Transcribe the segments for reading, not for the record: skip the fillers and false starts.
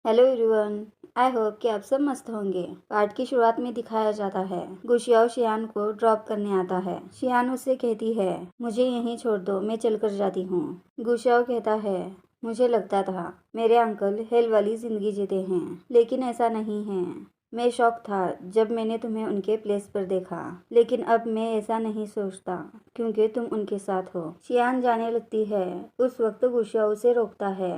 Hello everyone. I hope कि आप सब मस्त होंगे। पार्ट की शुरुआत में दिखाया जाता है गुशियाओ शियान को ड्रॉप करने आता है। शियान उससे कहती है मुझे यहीं छोड़ दो, मैं चलकर जाती हूँ। गुशियाओ कहता है मुझे लगता था मेरे अंकल हेल वाली जिंदगी जीते हैं, लेकिन ऐसा नहीं है। मैं शॉक था जब मैंने तुम्हें उनके प्लेस पर देखा, लेकिन अब मैं ऐसा नहीं सोचता क्योंकि तुम उनके साथ हो। शियान जाने लगती है। उस वक्त गुशियाओ उसे रोकता है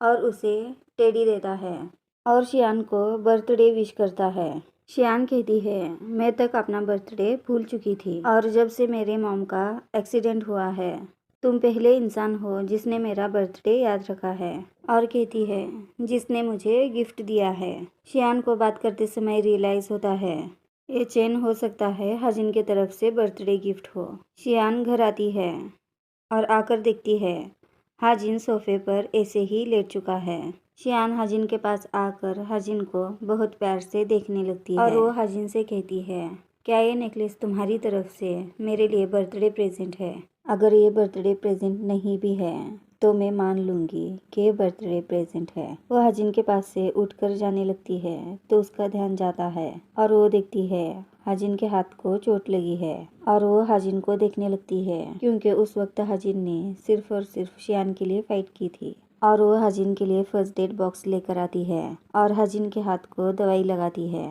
और उसे टेडी देता है और शियान को बर्थडे विश करता है। शियान कहती है मैं तक अपना बर्थडे भूल चुकी थी और जब से मेरे मॉम का एक्सीडेंट हुआ है तुम पहले इंसान हो जिसने मेरा बर्थडे याद रखा है, और कहती है जिसने मुझे गिफ्ट दिया है। शियान को बात करते समय रियलाइज होता है ये चेन हो सकता है हाजिन की तरफ से बर्थडे गिफ्ट हो। शियान घर आती है और आकर देखती है हाजिन सोफे पर ऐसे ही लेट चुका है। शियान हाजिन के पास आकर हाजिन को बहुत प्यार से देखने लगती है और वो हाजिन से कहती है क्या ये नेकलेस तुम्हारी तरफ से मेरे लिए बर्थडे प्रेजेंट है? अगर ये बर्थडे प्रेजेंट नहीं भी है तो मैं मान लूँगी कि ये बर्थडे प्रेजेंट है। वो हाजिन के पास से उठकर जाने लगती है तो उसका ध्यान जाता है और वो देखती है हाजिन के हाथ को चोट लगी है और वो हाजिन को देखने लगती है क्योंकि उस वक्त हाजिन ने सिर्फ और सिर्फ शियान के लिए फाइट की थी। और वो हाजिन के लिए फर्स्ट एड बॉक्स लेकर आती है और हाजिन के हाथ को दवाई लगाती है।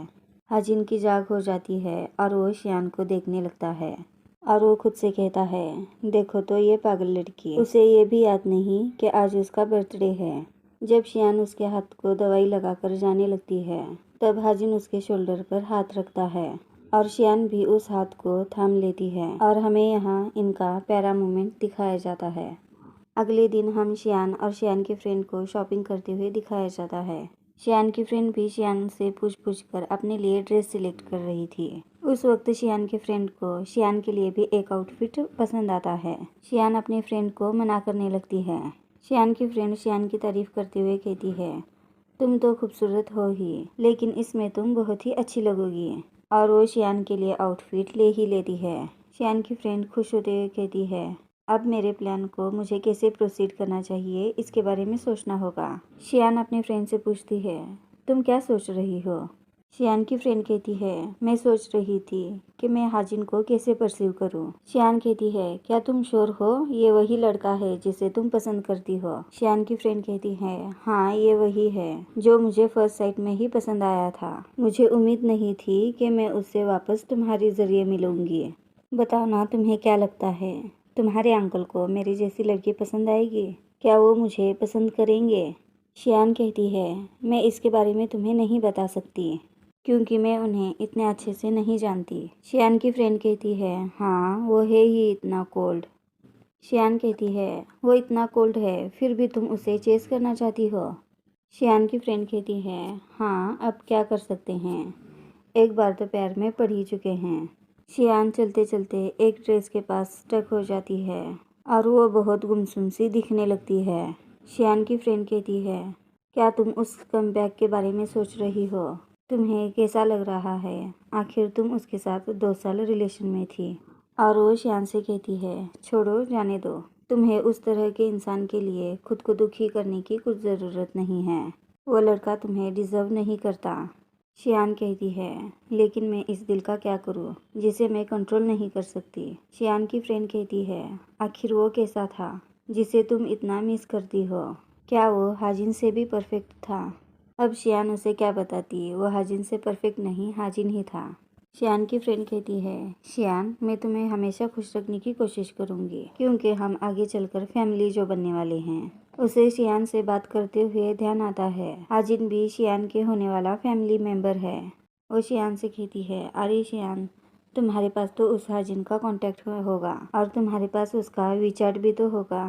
हाजिन की जाग हो जाती है और वो शियान को देखने लगता है और वो खुद से कहता है देखो तो ये पागल लड़की, उसे ये भी याद नहीं कि आज उसका बर्थडे है। जब शियान उसके हाथ को दवाई लगाकर जाने लगती है तब हाजिन उसके शोल्डर पर हाथ रखता है और शियान भी उस हाथ को थाम लेती है और हमें यहाँ इनका प्यारा मोमेंट दिखाया जाता है। अगले दिन हम शियान और शियान के फ्रेंड को शॉपिंग करते हुए दिखाया जाता है। शियान की फ्रेंड भी शियान से पूछ कर अपने लिए ड्रेस सिलेक्ट कर रही थी। उस वक्त शियान के फ्रेंड को शियान के लिए भी एक आउटफिट पसंद आता है। शियान अपने फ्रेंड को मना करने लगती है। शियान की फ्रेंड शियान की तारीफ करते हुए कहती है तुम तो खूबसूरत हो ही, लेकिन इसमें तुम बहुत ही अच्छी लगोगी, और वो शियान के लिए आउटफिट ले ही लेती है। शियान की फ्रेंड खुश होते हुए कहती है अब मेरे प्लान को मुझे कैसे प्रोसीड करना चाहिए इसके बारे में सोचना होगा। शियान अपने फ्रेंड से पूछती है तुम क्या सोच रही हो? शियान की फ्रेंड कहती है मैं सोच रही थी कि मैं हाजिन को कैसे परसीव करूं। शियान कहती है क्या तुम श्योर हो ये वही लड़का है जिसे तुम पसंद करती हो? शियान की फ्रेंड कहती है हाँ ये वही है जो मुझे फर्स्ट साइट में ही पसंद आया था। मुझे उम्मीद नहीं थी कि मैं उससे वापस तुम्हारे जरिए मिलूंगी। बताओ ना तुम्हें क्या लगता है तुम्हारे अंकल को मेरी जैसी लड़की पसंद आएगी? क्या वो मुझे पसंद करेंगे? शियान कहती है मैं इसके बारे में तुम्हें नहीं बता सकती क्योंकि मैं उन्हें इतने अच्छे से नहीं जानती। शियान की फ्रेंड कहती है हाँ वो है ही इतना कोल्ड। शियान कहती है वो इतना कोल्ड है फिर भी तुम उसे चेस करना चाहती हो? शियान की फ्रेंड कहती है हाँ अब क्या कर सकते हैं, एक बार तो प्यार में पड़ ही चुके हैं। शियान चलते चलते एक ड्रेस के पास स्टक हो जाती है और वो बहुत गुमसुम सी दिखने लगती है। शियान की फ्रेंड कहती है क्या तुम उस कमबैक के बारे में सोच रही हो? तुम्हें कैसा लग रहा है? आखिर तुम उसके साथ 2 साल रिलेशन में थी। और वो शियान से कहती है छोड़ो जाने दो, तुम्हें उस तरह के इंसान के लिए खुद को दुखी करने की कुछ ज़रूरत नहीं है, वो लड़का तुम्हें डिज़र्व नहीं करता। शियान कहती है लेकिन मैं इस दिल का क्या करूं जिसे मैं कंट्रोल नहीं कर सकती। शियान की फ्रेंड कहती है आखिर वो कैसा था जिसे तुम इतना मिस करती हो? क्या वो हाजिन से भी परफेक्ट था? अब शियान उसे क्या बताती, वो हाजिन से परफेक्ट नहीं हाजिन ही था। शियान की फ्रेंड कहती है शियान मैं तुम्हें हमेशा खुश रखने की कोशिश करूंगी क्योंकि हम आगे चलकर फैमिली जो बनने वाले हैं। उसे शियान से बात करते हुए ध्यान आता है हाजिन भी शियान के होने वाला फैमिली मेंबर है। वो शियान से कहती है अरे शियान तुम्हारे पास तो उस हाजिन का कांटेक्ट होगा और तुम्हारे पास उसका वीचार्ट भी तो होगा।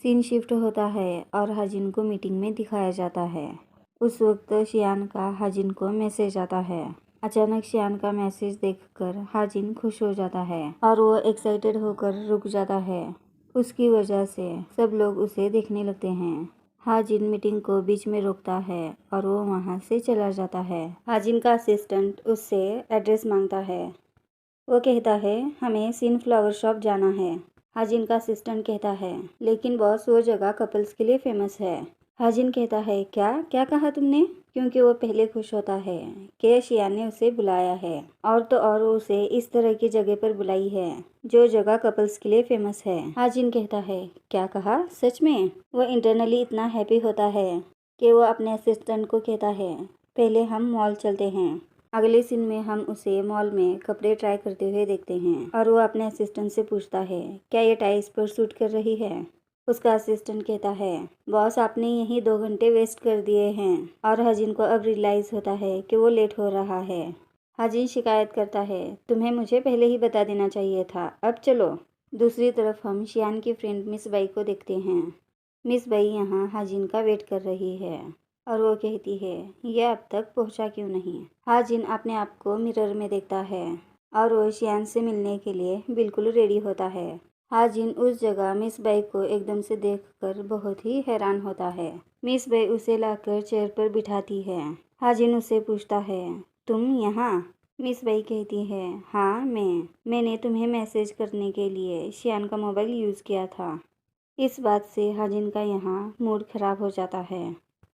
सीन शिफ्ट होता है और हाजिन को मीटिंग में दिखाया जाता है। उस वक्त शियान का हाजिन को मैसेज आता है। अचानक शियान का मैसेज देखकर हाजिन खुश हो जाता है और वो एक्साइटेड होकर रुक जाता है। उसकी वजह से सब लोग उसे देखने लगते हैं। हाजिन मीटिंग को बीच में रोकता है और वो वहाँ से चला जाता है। हाजिन का असिस्टेंट उससे एड्रेस मांगता है। वो कहता है हमें सीन फ्लावर शॉप जाना है। हाजिन का असिस्टेंट कहता है लेकिन बॉस वो जगह कपल्स के लिए फेमस है। हाजिन कहता है, क्या क्या कहा तुमने? क्योंकि वो पहले खुश होता है कि शियान ने उसे बुलाया है, और तो और वो उसे इस तरह की जगह पर बुलाई है जो जगह कपल्स के लिए फेमस है। हाजिन कहता है, क्या कहा? सच में? वो इंटरनली इतना हैप्पी होता है कि वो अपने असिस्टेंट को कहता है, पहले हम मॉल चलते हैं। अगले सीन में हम उसे मॉल में कपड़े ट्राई करते हुए देखते हैं और वो अपने असिस्टेंट से पूछता है, क्या ये टाई इस पर सूट कर रही है? उसका असिस्टेंट कहता है, बॉस आपने यही 2 घंटे वेस्ट कर दिए हैं। और हाजिन को अब रियलाइज़ होता है कि वो लेट हो रहा है। हाजिन शिकायत करता है, तुम्हें मुझे पहले ही बता देना चाहिए था, अब चलो। दूसरी तरफ हम शियान की फ्रेंड मिस बाई को देखते हैं। मिस बाई यहाँ हाजिन का वेट कर रही है और वो कहती है, यह अब तक पहुँचा क्यों नहीं? हाजिन अपने आप को मिरर में देखता है और वो शियान से मिलने के लिए बिल्कुल रेडी होता है। हाजिन उस जगह मिस बाई को एकदम से देखकर बहुत ही हैरान होता है। मिस बाई उसे लाकर चेयर पर बिठाती है। हाजिन उससे पूछता है, तुम यहाँ? मिस बाई कहती है, हाँ मैंने तुम्हें मैसेज करने के लिए शियान का मोबाइल यूज़ किया था। इस बात से हाजिन का यहाँ मूड खराब हो जाता है।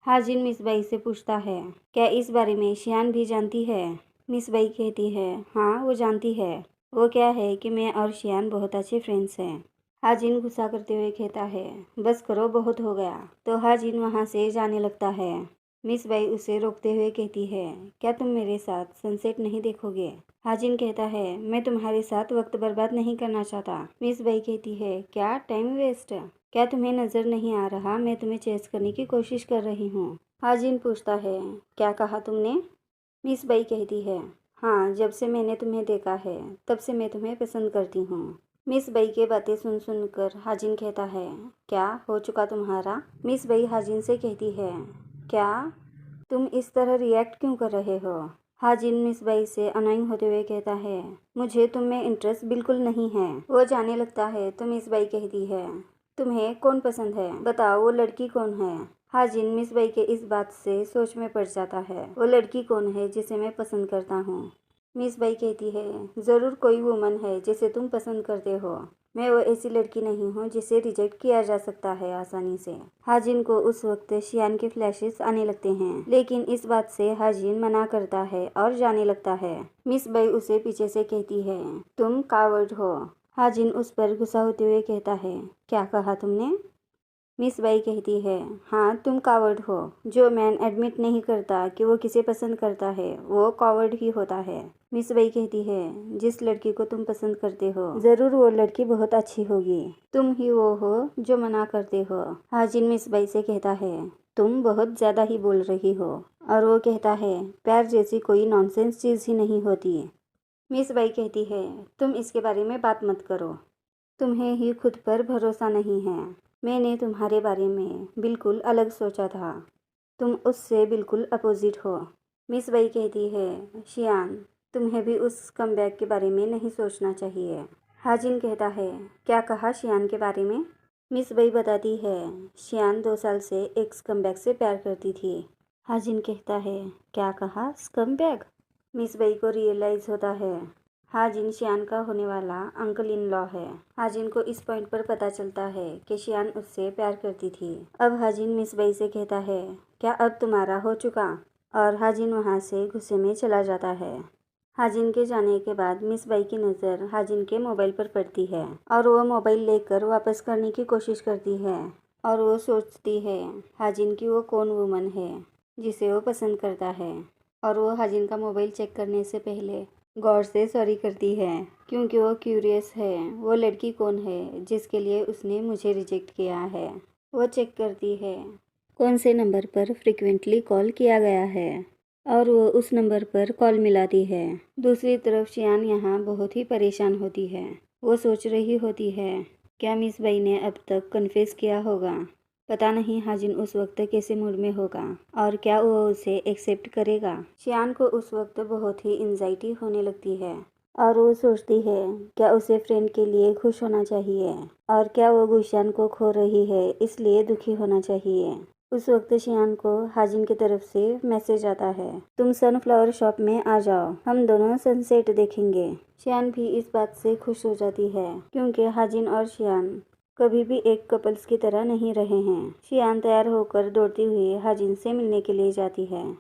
हाजिन मिस बाई से पूछता है, क्या इस बारे में शियान भी जानती है? मिस बाई कहती है, हाँ वो जानती है। वो क्या है कि मैं और शियान बहुत अच्छे फ्रेंड्स हैं। हाजिन गुस्सा करते हुए कहता है, बस करो, बहुत हो गया। तो हाजिन वहाँ से जाने लगता है। मिस बाई उसे रोकते हुए कहती है, क्या तुम मेरे साथ सनसेट नहीं देखोगे? हाजिन कहता है, मैं तुम्हारे साथ वक्त बर्बाद नहीं करना चाहता। मिस बाई कहती है, क्या टाइम वेस्ट? क्या तुम्हें नज़र नहीं आ रहा मैं तुम्हें चेस करने की कोशिश कर रही हूँ? हाजिन पूछता है, क्या कहा तुमने? मिस बाई कहती है, हाँ जब से मैंने तुम्हें देखा है तब से मैं तुम्हें पसंद करती हूँ। मिस बाई के बातें सुन सुनकर हाजिन कहता है, क्या हो चुका तुम्हारा? मिस बाई हाजिन से कहती है, क्या तुम इस तरह रिएक्ट क्यों कर रहे हो? हाजिन मिस बाई से अनोइंग होते हुए कहता है, मुझे तुम में इंटरेस्ट बिल्कुल नहीं है। वो जाने लगता है तो मिस बाई कहती है, तुम्हें कौन पसंद है? बताओ वो लड़की कौन है? हाजिन मिस बाई के इस बात से सोच में पड़ जाता है। वो लड़की कौन है जिसे मैं पसंद करता हूँ? मिस बाई कहती है, ज़रूर कोई वुमन है जिसे तुम पसंद करते हो। मैं वो ऐसी लड़की नहीं हूँ जिसे रिजेक्ट किया जा सकता है आसानी से। हाजिन को उस वक्त शियान के फ्लैशेस आने लगते हैं, लेकिन इस बात से हाजिन मना करता है और जाने लगता है। मिस बाई उसे पीछे से कहती है, तुम कावर्ड हो। हाजिन उस पर गुस्सा होते हुए कहता है, क्या कहा तुमने? मिस बाई कहती है, हाँ तुम कावर्ड हो। जो मैन एडमिट नहीं करता कि वो किसे पसंद करता है वो कावर्ड ही होता है। मिस बाई कहती है, जिस लड़की को तुम पसंद करते हो ज़रूर वो लड़की बहुत अच्छी होगी। तुम ही वो हो जो मना करते हो। हाजिन मिस बाई से कहता है, तुम बहुत ज़्यादा ही बोल रही हो। और वो कहता है, प्यार जैसी कोई नॉनसेंस चीज़ ही नहीं होती। मिस बाई कहती है, तुम इसके बारे में बात मत करो। तुम्हें ही खुद पर भरोसा नहीं है। मैंने तुम्हारे बारे में बिल्कुल अलग सोचा था। तुम उससे बिल्कुल अपोजिट हो। मिस बाई कहती है, शियान तुम्हें भी उस कमबैक के बारे में नहीं सोचना चाहिए। हाजिन कहता है, क्या कहा शियान के बारे में? मिस बाई बताती है, शियान 2 साल से एक स्कमबैग से प्यार करती थी। हाजिन कहता है, क्या कहा? स्कमबैग? मिस बाई को रियलाइज़ होता है हाजिन शियान का होने वाला अंकल इन लॉ है। हाजिन को इस पॉइंट पर पता चलता है कि शियान उससे प्यार करती थी। अब हाजिन मिस बाई से कहता है, क्या अब तुम्हारा हो चुका? और हाजिन वहाँ से गुस्से में चला जाता है। हाजिन के जाने के बाद मिस बाई की नज़र हाजिन के मोबाइल पर पड़ती है और वो मोबाइल लेकर वापस करने की कोशिश करती है। और वो सोचती है हाजिन की वो कौन वुमन है जिसे वो पसंद करता है। और वो हाजिन का मोबाइल चेक करने से पहले गौर से सॉरी करती है, क्योंकि वो क्यूरियस है वो लड़की कौन है जिसके लिए उसने मुझे रिजेक्ट किया है। वो चेक करती है कौन से नंबर पर फ्रिक्वेंटली कॉल किया गया है और वो उस नंबर पर कॉल मिलाती है। दूसरी तरफ शियान यहाँ बहुत ही परेशान होती है। वो सोच रही होती है, क्या मिस बाई ने अब तक कन्फेस किया होगा? पता नहीं हाजिन उस वक्त कैसे मूड में होगा और क्या वो उसे एक्सेप्ट करेगा। शियान को उस वक्त बहुत ही एंजाइटी होने लगती है और वो सोचती है, क्या उसे फ्रेंड के लिए खुश होना चाहिए और क्या वो गुशियान को खो रही है इसलिए दुखी होना चाहिए। उस वक्त शियान को हाजिन की तरफ से मैसेज आता है, तुम सनफ्लावर शॉप में आ जाओ, हम दोनों सनसेट देखेंगे। शियान भी इस बात से खुश हो जाती है क्योंकि हाजिन और शियान कभी भी एक कपल्स की तरह नहीं रहे हैं। शियान तैयार होकर दौड़ती हुई हाजिन से मिलने के लिए जाती है।